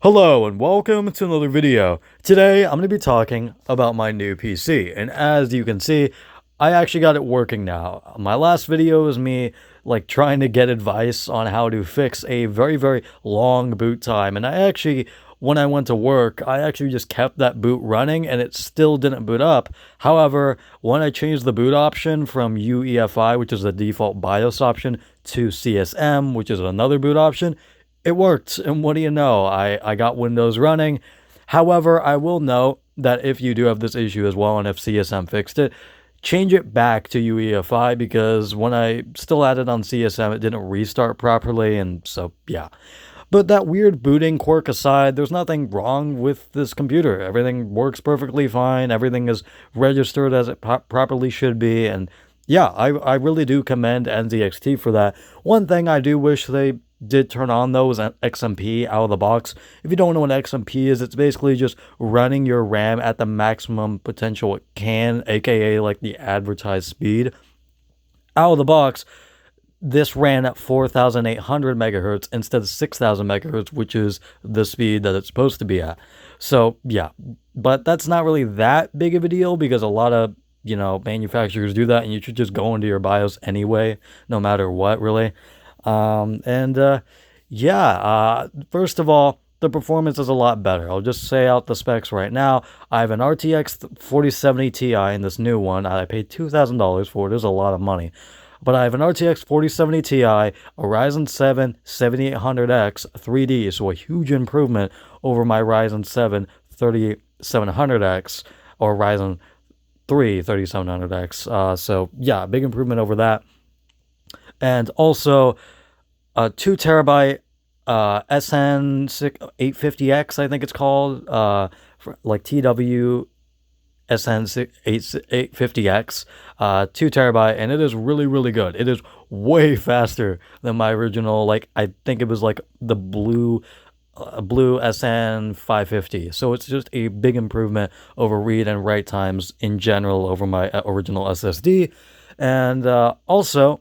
Hello and welcome to another video. Today I'm going to be talking about my new PC, and as you can see, I actually got it working now. My last video was me trying to get advice on how to fix a very long boot time, and when I went to work, I actually just kept that boot running and it still didn't boot up. However, when I changed the boot option from UEFI, which is the default BIOS option, to CSM, which is another boot option, it worked, and what do you know? I got Windows running. However, I will note that if you do have this issue as well, and if CSM fixed it, change it back to UEFI because when I still had it on CSM, it didn't restart properly, and so yeah. But that weird booting quirk aside, there's nothing wrong with this computer. Everything works perfectly fine. Everything is registered as it properly should be, and yeah, I really do commend NZXT for that. One thing I do wish they did turn on though was XMP out of the box. If you don't know what XMP is, it's basically just running your RAM at the maximum potential it can, aka like the advertised speed. Out of the box, this ran at 4,800 megahertz instead of 6,000 megahertz, which is the speed that it's supposed to be at. So yeah, but that's not really that big of a deal because a lot of manufacturers do that, and you should just go into your BIOS anyway, no matter what, really. First of all, the performance is a lot better. I'll just say out the specs right now. I have an RTX 4070 Ti in this new one. I paid $2,000 for it. It is a lot of money. But I have an RTX 4070 Ti, a Ryzen 7 7800X 3D, so a huge improvement over my Ryzen 7 3700X or Ryzen 3 3700X. So yeah, big improvement over that. And also a 2 terabyte SN 850X, I think it's called, like TW SN 850X, 2 terabyte, and it is really good. It is way faster than my original, I think it was like the blue SN 550. So it's just a big improvement over read and write times in general over my original SSD. And also,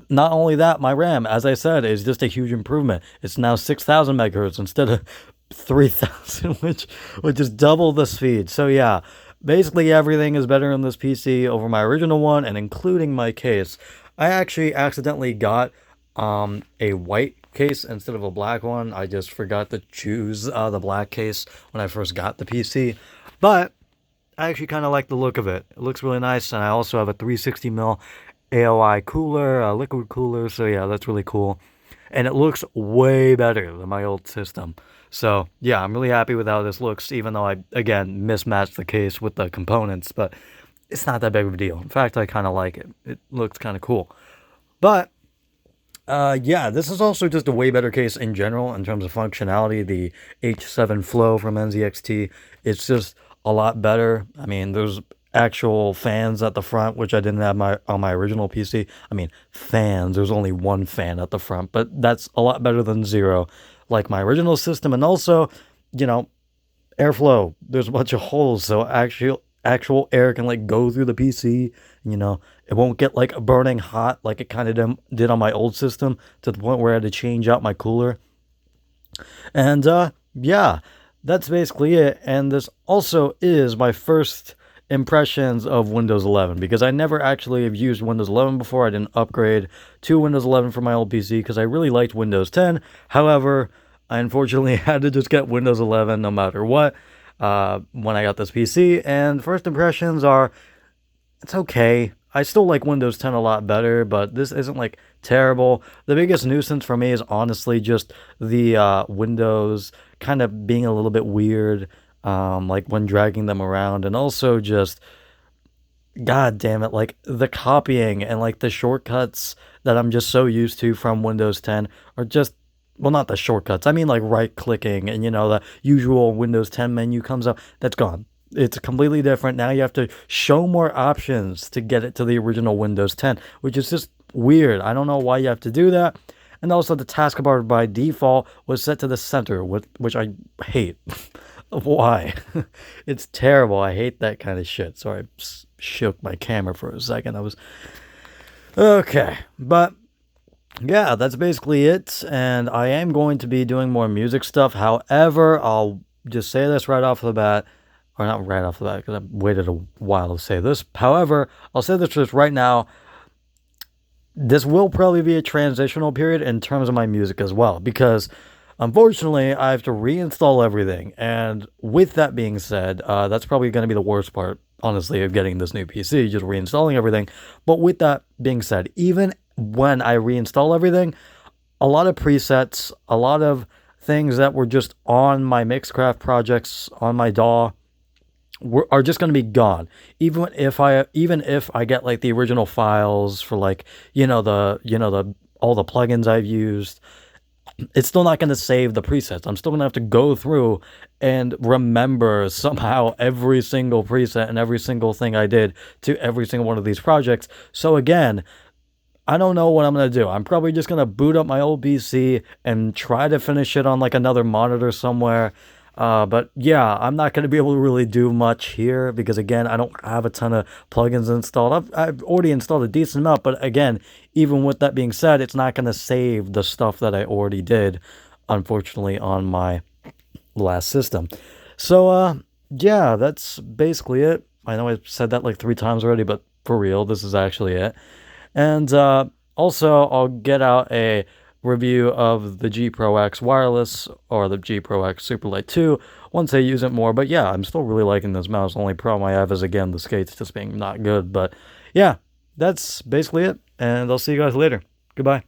not only that, my RAM, as I said, is just a huge improvement. It's now 6,000 megahertz instead of 3,000, which is double the speed. So yeah, basically everything is better in this PC over my original one, and including my case. I actually accidentally got a white case instead of a black one. I just forgot to choose the black case when I first got the PC, but I actually kind of like the look of it. It looks really nice, and I also have a 360 mil AOI cooler, a liquid cooler, so yeah, that's really cool. And it looks way better than my old system. So yeah, I'm really happy with how this looks, even though I, again, mismatched the case with the components, but it's not that big of a deal. In fact, I kind of like it. It looks kind of cool. But yeah, this is also just a way better case in general in terms of functionality. The H7 Flow from NZXT, it's just a lot better. I mean, there's actual fans at the front, which I didn't have on my original PC. I mean, fans, there's only one fan at the front, but that's a lot better than zero, like my original system. And also, you know, airflow. There's a bunch of holes, so actual air can go through the PC. It won't get burning hot like it kind of did on my old system, to the point where I had to change out my cooler. And yeah, that's basically it. And this also is my first impressions of Windows 11, because I never actually have used Windows 11 before. I didn't upgrade to Windows 11 for my old PC because I really liked Windows 10. However, I unfortunately had to just get Windows 11 no matter what when I got this PC. And first impressions are, it's okay. I still like Windows 10 a lot better, but this isn't terrible. The biggest nuisance for me is honestly just the windows kind of being a little bit weird, when dragging them around, and also just, god damn it, the copying and the shortcuts that I'm just so used to from Windows 10 are just, well, not the shortcuts, I mean right clicking, and the usual Windows 10 menu comes up. That's gone. It's completely different. Now you have to show more options to get it to the original Windows 10, which is just weird. I don't know why you have to do that. And also the taskbar by default was set to the center, which I hate. Why? It's terrible. I hate that kind of shit. Sorry, I shook my camera for a second. I was okay. But yeah, that's basically it. And I am going to be doing more music stuff. However, I'll just say this right off the bat, or not right off the bat, because I've waited a while to say this. However, I'll say this just right now. This will probably be a transitional period in terms of my music as well, because unfortunately I have to reinstall everything. And with that being said, that's probably going to be the worst part, honestly, of getting this new PC, just reinstalling everything. But with that being said, even when I reinstall everything, a lot of presets, a lot of things that were just on my Mixcraft projects on my DAW are just going to be gone. Even if I get like the original files for like the all the plugins I've used, it's still not going to save the presets. I'm still going to have to go through and remember somehow every single preset and every single thing I did to every single one of these projects. So again, I don't know what I'm going to do. I'm probably just going to boot up my old PC and try to finish it on like another monitor somewhere. But yeah, I'm not going to be able to really do much here because again, I don't have a ton of plugins installed. I've already installed a decent amount, but again, even with that being said, it's not going to save the stuff that I already did, unfortunately, on my last system. So, yeah, that's basically it. I know I've said that like 3 times already, but for real, this is actually it. And also, I'll get out a review of the G Pro X wireless or the G Pro X Superlight 2 once I use it more. But yeah, I'm still really liking this mouse. The only problem I have is, again, the skates just being not good. But yeah, that's basically it. And I'll see you guys later. Goodbye.